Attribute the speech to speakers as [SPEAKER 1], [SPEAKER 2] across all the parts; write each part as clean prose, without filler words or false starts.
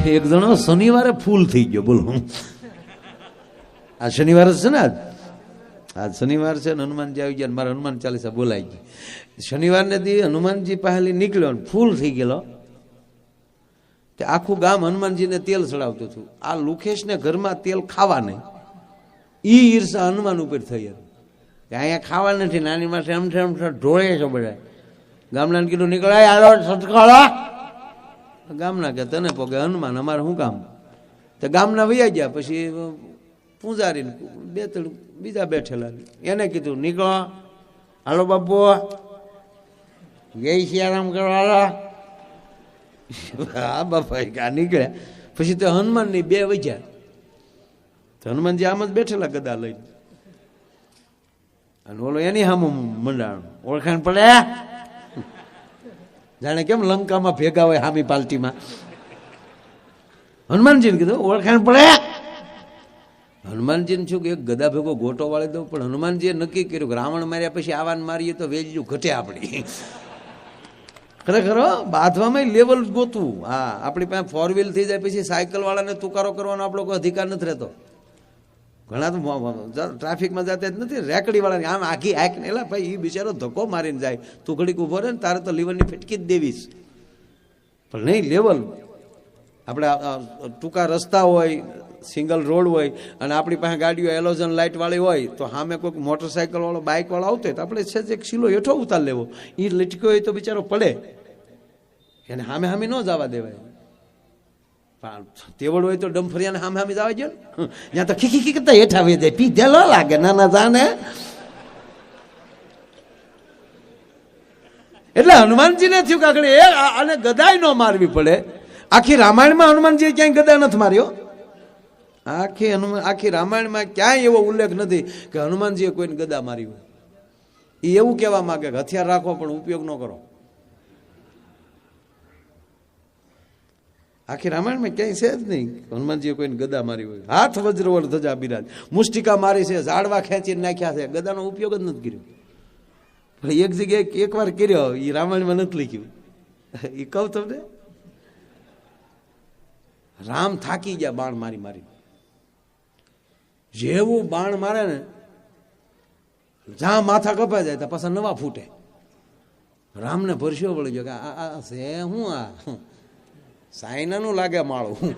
[SPEAKER 1] એક જણો શનિવારે ફૂલ થઈ ગયો. બોલો, આ શનિવાર છે ને, આજ શનિવાર છે ને, હનુમાનજી આવી ગયા, મારે હનુમાન ચાલીસા બોલાઈ ગઈ. શનિવારને દી હનુમાનજી પહેલી નીકળ્યો, ફૂલ થઈ ગયેલો. તે આખું ગામ હનુમાનજીને તેલ ચડાવતું હતું. આ લુખેશને ઘરમાં તેલ ખાવા નહીં, ઈ ઈર્ષા હનુમાન ઉપર થઈ હતી. અહીંયા ખાવા નથી, નાની માથે ઢોળે છે બધા. ગામડાને કીધું નીકળાય, હાલો સટકાળો. ગામના કે તને પોકે હનુમાન, અમારે શું કામ? તો ગામના વૈયા ગયા. પછી પૂજારી બે ત્રણ બીજા બેઠેલા, એને કીધું નીકળો, હાલો બાપુ, જય સિયારામ કરો, હાલો. હા બાપા નીકળ્યા. પછી તો હનુમાનની બે વજ્યા. તો હનુમાનજી આમ જ બેઠેલા ગદા લઈને, અને ઓલો એની સામું મંડાણું. ઓળખાણ પડે, જાણે કેમ લંકામાં ભેગા હોય હામી પાલટીમાં. હનુમાનજીને કીધું ઓળખાણ પડે. હનુમાનજીને શું કે એક ગદા ભેગો ગોટો વાળી દઉં, પણ હનુમાનજીએ નક્કી કર્યું કે રાવણ માર્યા પછી આવાન મારીએ તો વેલ્યુ ઘટે આપણી. ખરેખર બાંધવામાં લેવલ ગોતવું. હા, આપણી પાસે ફોર વ્હીલ થઈ જાય પછી સાયકલ વાળાને તુકારો કરવાનો આપણો કોઈ અધિકાર નથી રહેતો. ઘણા તો ટ્રાફિકમાં જતા જ નથી, રેકડી વાળાની આમ આખી હાક ને, એલા ભાઈ એ બિચારો ધક્કો મારીને જાય, તું ઘડીક ઉભો રહે ને, તારે તો લીવરની ફેટકી જ દેવીશ. પણ નહીં, લેવલ. આપણે ટૂંકા રસ્તા હોય, સિંગલ રોડ હોય, અને આપણી પાસે ગાડીઓ એલોઝન લાઇટ વાળી હોય, તો સામે કોઈક મોટરસાઇકલ વાળો બાઇક વાળો આવતો હોય તો આપણે છે એક શીલો હેઠો ઉતાર લેવો. એ લટક્યો હોય તો બિચારો પડે, એને સામે સામે ન જવા દેવાય. તેવડ હોય તો ડમફરિયાને સામે સામે જવા ગયો ને, ત્યાં તો ખીખી ખી કરતા હેઠા વે જાય, પીધે ન લાગે નાના જાને. એટલે હનુમાનજીને થયું કે આગળ એ આને ગદાય ન મારવી પડે. આખી રામાયણમાં હનુમાનજીએ ક્યાંય ગદા નથી માર્યો. આખી રામાયણમાં ક્યાંય એવો ઉલ્લેખ નથી કે હનુમાનજીએ કોઈને ગદા મારી હોય. એ એવું કહેવા માંગે કે હથિયાર રાખો પણ ઉપયોગ ન કરો. આખી રામાયણમાં ક્યાંય છે જ નહીં હનુમાનજીએ કોઈને ગદા મારી હોય. હાથ વજ્રવર ધજા બિરાજ, મુષ્ટિકા મારી છે, ઝાડવા ખેંચીને નાખ્યા છે, ગદાનો ઉપયોગ જ નથી કર્યો. પણ એક જગ્યાએ એકવાર કર્યો, એ રામાયણમાં નથી લખ્યું. એ કહું તમને, રામ થાકી ગયા બાણ મારી મારી. જેવું બાણ મારે ને, જ્યાં માથા કપાઈ જાય તો પાછા નવા ફૂટે. રામને પરસ્યો વળી ગયો કે આ છે હું, આ સાયનાનું લાગે માળું.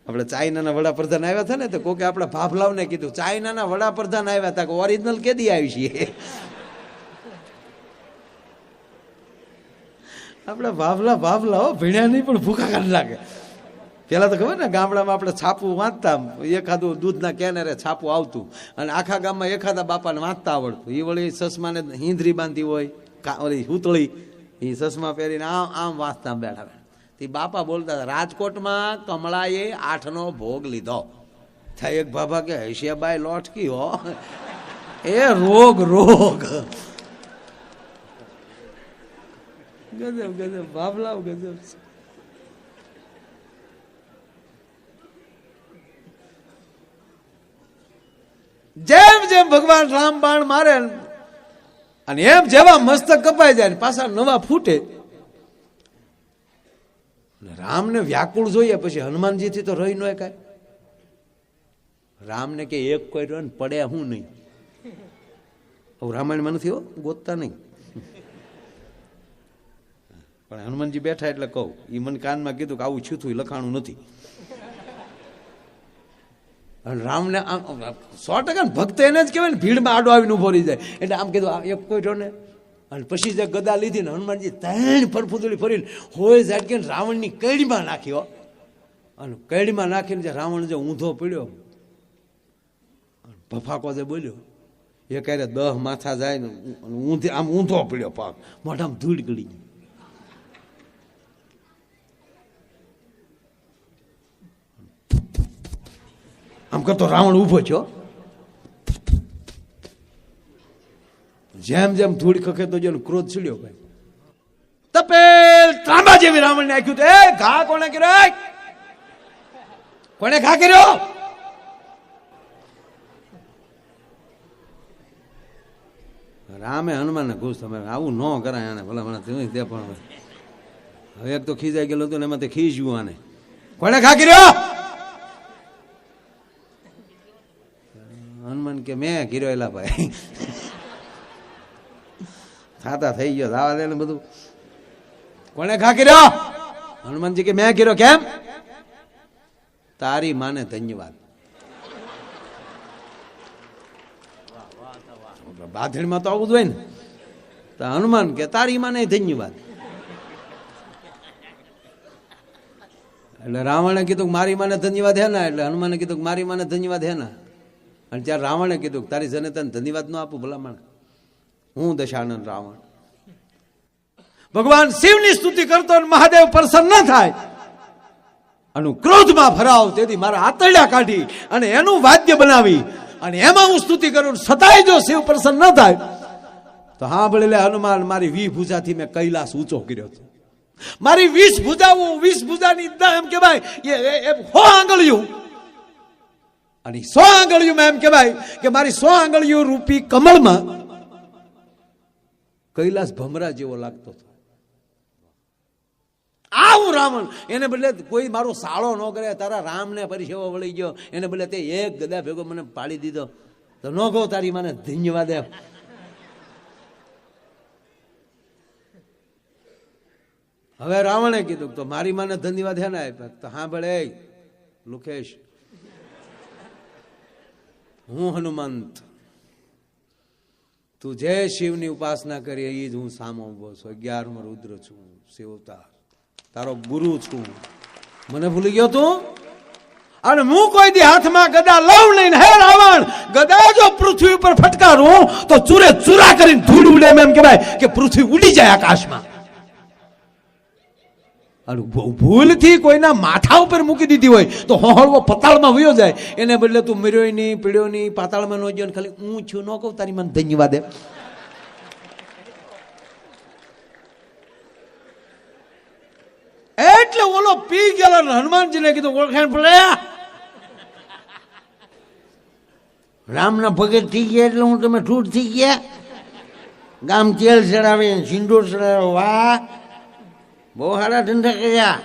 [SPEAKER 1] આપણે ચાઇનાના વડાપ્રધાન આવ્યા હતા ને, તો કોકે આપણે ભાભલાવને કીધું ચાઇનાના વડાપ્રધાન આવ્યા હતા, કે ઓરિજિનલ કેદી આવી છીએ. આપણે ભાભલા ભીણ્યા નહીં પણ ભૂખા કાઢી લાગે. પેલા તો ખબર ને, ગામડામાં આપણે છાપું વાંચતા, એખાદું દૂધના કેનેરે છાપું આવતું, અને આખા ગામમાં એખાદા બાપાને વાંચતા આવડતું. એ વળી ચશ્માને હિંદરી બાંધી હોય, ઓલી હુતળી, એ ચશ્મા પહેરીને આમ આમ વાંચતા બેઠા. તે બાપા બોલતા હતા, રાજકોટમાં કમળાએ 8નો ભોગ લીધો. થાય એક બાબા કે હૈશિયાબાઈ લોટકી હો, એ રોગ ગજબ બાબલાવ ગજબ. જેમ જેમ ભગવાન રામ બાણ મારે, અને એમ જેવા મસ્તક કપાઈ જાય ને પાછા નવા ફૂટે. રામને વ્યાકુળ જોઈએ, પછી હનુમાનજી થી તો રહી ન કાંઈ. રામને કે એક કોઈ રહ્યો ને પડે હું નહીં. રામાયણમાં નથી હો, ગોતતા નહીં. પણ હનુમાનજી બેઠા એટલે કહું, એ મને કાનમાં કીધું કે આવું છૂથું લખાણું નથી. રામને આમ 100% ભક્ત એને જ કહેવાય ને, ભીડમાં આડો આવીને ઉભો રહી જાય. એટલે આમ કીધું એક કોઈ રહ્યો ને, અને પછી જે ગદા લીધી ને, હનુમાનજી 3 ફરફુદડી ફરીને હોય ઝાટકીને રાવણની કઈડીમાં નાખ્યો. અને કઈડીમાં નાખીને જે રાવણ જે ઊંધો પડ્યો, ભફાકો જે બોલ્યો, એ ક્યારે 10 માથા જાય ને, આમ ઊંધો પડ્યો, પાક મોઢામાં ધૂળ ગળી ગઈ. આમ કરતો રાવણ ઉભો થયો. જેમ જેમ ધૂળ ખખેતો ગયો, ક્રોધ ચડ્યો. ભાઈ તપેલ ત્રાંબા જેવી રાવણ નાખ્યું. એ ઘા કોને કર્યો? કોને ઘા કર્યો? રામે હનુમાનને ઘૂસ, તમે આવું ન કરાય, આને ભલા મને તે પણ હવે એક તો ખીજાઈ ગયેલો હતો ને એમાં તે ખીજ્યું આને, કોને ખા કર્યો? હનુમાન કે મેં કર્યો. એલા ભાઈ થાતા થઈ ગયો, દાવા દે ને બધું. કોને ખા કર્યો? હનુમાનજી કે મેં કર્યો. કેમ? તારી માને ધન્યવાદ. બાથડીમાં તો આવું જ હોય ને. તો હનુમાન કે તારી માને ધન્યવાદ. એટલે રાવણે કીધું મારી માને ધન્યવાદ હે ના, એટલે હનુમાને કીધું મારી માને ધન્યવાદ હે ના. અને ત્યારે રાવણે કીધું તારી જનતાને ધન્યવાદ ન આપું ભલામણ, હું દશાનંદ રાવણ. ભગવાન શિવની સ્તુતિ કરતો મહાદેવ પ્રસન્ન ન થાય અને ક્રોધમાં ભરાવ, તેથી મારા આતરડા કાઢી અને એનું વાદ્ય બનાવી અને એમાં હું સ્તુતિ કરું, છતાંય જો શિવ પ્રસન્ન ન થાય તો હા ભલે હનુમાન મારી 20 ભુજાથી મેં કૈલાસ ઊંચો કર્યો હતો. મારી 20 ભુજાઓ, 20 ભુજાની એમ કહેવાય 100 આંગળીઓ, અને 100 આંગળીઓમાં એમ કહેવાય કે મારી 100 આંગળીઓ રૂપી કમળમાં કૈલાસ ભમરા જેવો લાગતો હતો. આવું રાવણ, એને બદલે કોઈ મારો સાળો ન કરે, તારા રામને પરિસેવો વળી ગયો, એને બદલે તે એક ગદા ભેગો મને પાડી દીધો, તો ન કહો તારી મને ધન્યવાદ એમ. હવે રાવણે કીધું તો મારી માને ધન્યવાદ હે ને આપ્યા. તો હા ભલે લુકેશ, હું હનુમંત, તું જે શિવની ઉપાસના કરી એ જ હું સામો ઉભો છું. 11મો રુદ્ર છું, શિવ અવતાર, તારો ગુરુ છું. મને ભૂલી ગયો તું? અને હું કોઈ દી હાથમાં ગદા લઉં નહીં. હે રાવણ, ગદા જો પૃથ્વી ઉપર ફટકારું તો ચૂરે ચૂરા કરીને ધૂળ ઉડે, એમ કહેવાય કે પૃથ્વી ઉડી જાય આકાશમાં. ભૂલથી કોઈના માથા ઉપર મૂકી દીધી હોય તો હોહળવો પતાળમાં વયો જાય. એને બદલે તું મર્યો નહીં, પીડ્યો નહીં, પાતાળમાં ન ગયો, ખાલી હું છું ન કહું તારી મને ધન્યવાદ એમ. એટલે ઓલો પી ગયેલો હનુમાનજીને કીધું ઓળખાણ પડે, રામના ભગત થઈ ગયા એટલે હું તમે ઠૂઠ થઈ ગયા. ગામ તેલ ચડાવે, સિંદૂર ચડાવે, વાહ બહુ સારા ધંધા કર્યા.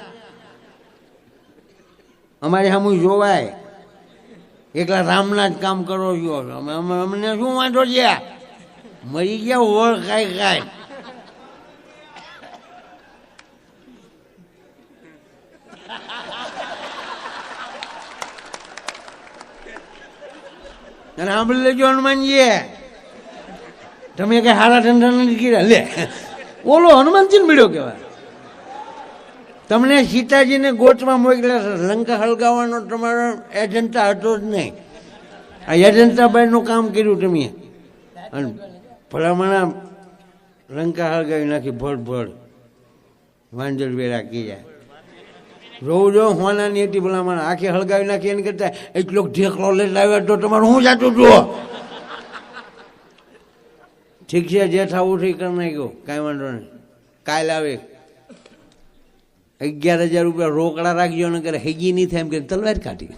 [SPEAKER 1] અમારે સામું જોવાય, એકલા રામના જ કામ કરો છો, અમને શું વાંધો છે? મરી ગયા ઓળ ખાઈ ખાય. અને સાંભળી લેજો હનુમાનજી, તમે કઈ સારા ધંધા નથી કર્યા. લે ઓલો હનુમાનજી મળ્યો કેવાય. તમને સીતાજીને ગોતમાં મોકલ્યા, લંકા હળગાવવાનો તમારો એજન્ટા હતો જ નહીં. આ એજન્ટા બાઈનું કામ કર્યું તમે, અને ભલામણા લંકા હળગાવી નાખી. ભડ વાંજળ વેરા કી જાય. જોવું જો હોનાની હતી ભલામણ આખી હળગાવી નાખી. એને કરતા એટલો ઢેકલો લઈ લાવ્યા તો તમારું શું જાતું જુઓ. ઠીક છે, જે થવું ઠીક કરી નાખ્યું, કાંઈ વાંધો નહીં. કાલ આવે 11,000 રૂપિયા રોકડા રાખજો ને કરે હેગી નહીં થાય એમ કરીને તલવાર કાઢી.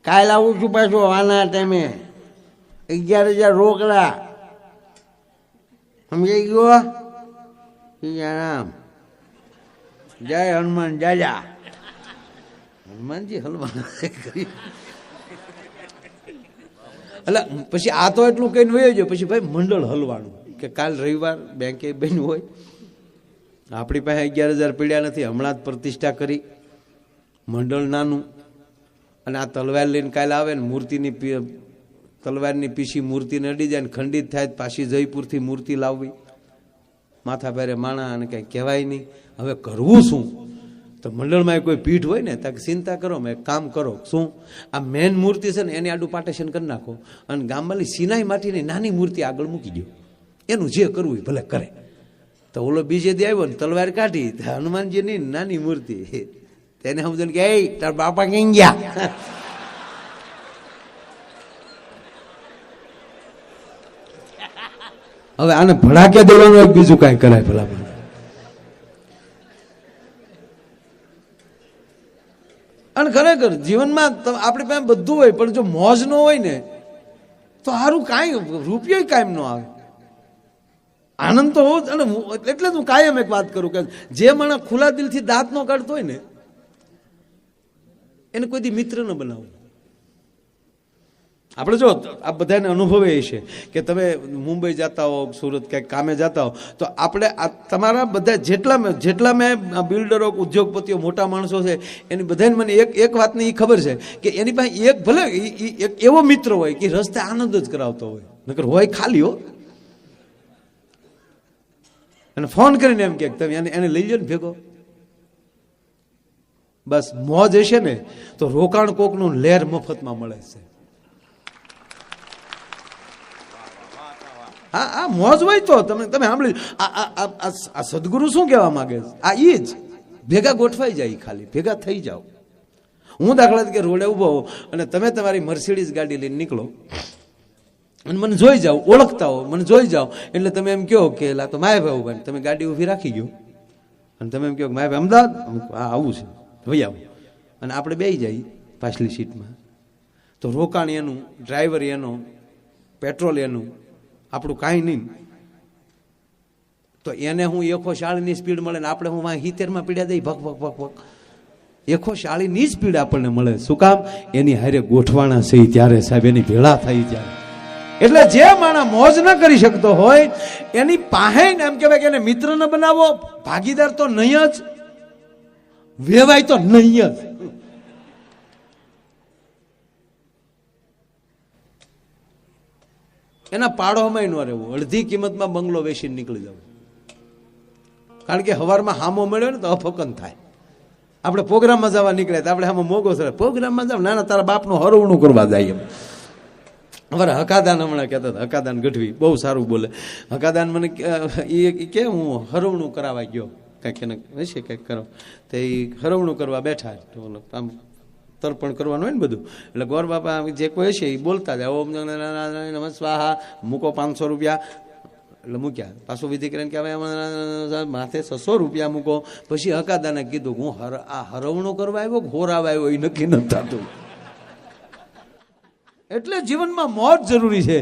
[SPEAKER 1] કાલ આવું છું પાછું આના ટાઈમે. 11,000 રોકડા, સમજાઈ ગયો? રામ જય હનુમાન જાજા. હનુમાનજી હનુમાન એટલે પછી આ તો એટલું કહીને વયો ગયો. પછી ભાઈ મંડળ હલવાનું કે કાલ રવિવાર બેંકે બન્યું હોય, આપણી પાસે 11,000 પીડ્યા નથી, હમણાં જ પ્રતિષ્ઠા કરી, મંડળ નાનું, અને આ તલવાર લઈને કાલે આવે ને મૂર્તિની તલવારની પીસી મૂર્તિને અડી જાય ને ખંડિત થાય, પાછી જયપુરથી મૂર્તિ લાવવી, માથા ભારે માણા, અને કંઈ કહેવાય નહીં. હવે કરવું શું? તો મંડળમાં કોઈ પીઠ હોય ને ત્યાં ચિંતા કરો, મેં કામ કરો. શું આ મેન મૂર્તિ છે ને એની આડું પાર્ટેશન કરી નાખો, અને ગામમાંની સિનાઈ માટીની નાની મૂર્તિ આગળ મૂકી દો, એનું જે કરવું ભલે કરે. તો ઓલો બીજે દી આવ્યો ને તલવાર કાઢી, હનુમાનજીની નાની મૂર્તિ, તેને સમજો કે એ તાર બાપા ક્યાં ગયા. હવે આને ભડાકે દેવાનું એક બીજું કાંઈ કરાય ભલા. અને ખરેખર જીવનમાં આપણી પાસે બધું હોય, પણ જો મોજ ન હોય ને તો સારું કાંઈ રૂપિયો કાયમ ન આવે. આનંદ તો હોવો જ. અને એટલે જ હું કાયમ એક વાત કરું કે જે માણસ ખુલ્લા દિલથી દાંત ન કાઢતો હોય ને એને કોઈ દી મિત્ર ન બનાવવું. આપણે જો આ બધાને અનુભવ એ છે કે તમે મુંબઈ જતા હો, સુરત ક્યાંક કામે જતા હો, તો આપણે તમારા બધા જેટલા મેં બિલ્ડરો, ઉદ્યોગપતિઓ, મોટા માણસો છે એની બધાને મને એક વાતની એ ખબર છે કે એની પાસે એક ભલે એક એવો મિત્ર હોય કે રસ્તે આનંદ જ કરાવતો હોય, નકર હોય ખાલી હો. અને ફોન કરીને એમ કે તમે એને લઈ જાઓ ને ભેગો. બસ મોજ હશે ને તો રોકાણ કોકનું લહેર મફતમાં મળે છે. હા, આ મોજ હોય તો તમે સાંભળી. આ સદગુરુ શું કહેવા માંગે છે? આ એ જ ભેગા ગોઠવાઈ જાય, ખાલી ભેગા થઈ જાઓ. હું દાખલા તરીકે રોડે ઊભો હોઉં અને તમે તમારી મર્સિડીઝ ગાડી લઈને નીકળો અને મને જોઈ જાઓ, ઓળખતા હો, મને જોઈ જાઓ એટલે તમે એમ કહો કે લા તો માયાભાઈ ઉભા, તમે ગાડી ઊભી રાખી ગયો અને તમે એમ કહો કે માયાભાઈ અમદાવાદ આવું છે, ભાઈ આવું, અને આપણે બેસી જઈએ પાછલી સીટમાં. તો રોકાણ એનું, ડ્રાઈવર એનો, પેટ્રોલ એનું, આપણું કાંઈ નહીં. તો એને હું 140ની સ્પીડ મળે ને આપણે હું 70માં પીડ્યા દઈ ભક ભક ભક ભક. 140ની સ્પીડ આપણને મળે. શું કામ? એની હારે ગોઠવાણા છે ત્યારે સાહેબ, એની ભેળા થઈ ત્યારે. એટલે જે માણસ મોજ ન કરી શકતો હોય એની પાસે એમ કહેવાય કે એને મિત્ર ન બનાવો, ભાગીદાર તો નહીં જ, વેવાય તો નહીં જ. એના પાડોમાં ન રહેવું, અડધી કિંમતમાં બંગલો વેચીને નીકળી જવું. કારણ કે હવારમાં હામો મળ્યો ને તો અફકન થાય. આપણે પ્રોગ્રામમાં જવા નીકળ્યા તો આપણે આમાં મોગો સર પ્રોગ્રામમાં જાવ, નાના તારા બાપનું હરવણું કરવા જાય. એમ અમારે હકાદાન હમણાં કહેતા હતા, હકાદાન ગઢવી બહુ સારું બોલે. હકાદાન મને એ કે હું હરવણું કરાવવા ગયો, કંઈક એને હશે કંઈક કરો, તો એ હરવણું કરવા બેઠા, આમ તર્પણ કરવાનું હોય ને બધું. એટલે ગોર બાપા જે કોઈ છે એ બોલતા જાય, ઓમ નમઃ સ્વાહા, મૂકો 500 રૂપિયા. એટલે મૂક્યા, પાછું વિધિ કરીને કે હવે માથે 600 રૂપિયા મૂકો. પછી હકાદાને કીધું હું આ હરવણું કરવા આવ્યો, ઘોરાવા આવ્યો એ નક્કી નથી થતું. એટલે જીવનમાં મોજ જરૂરી છે.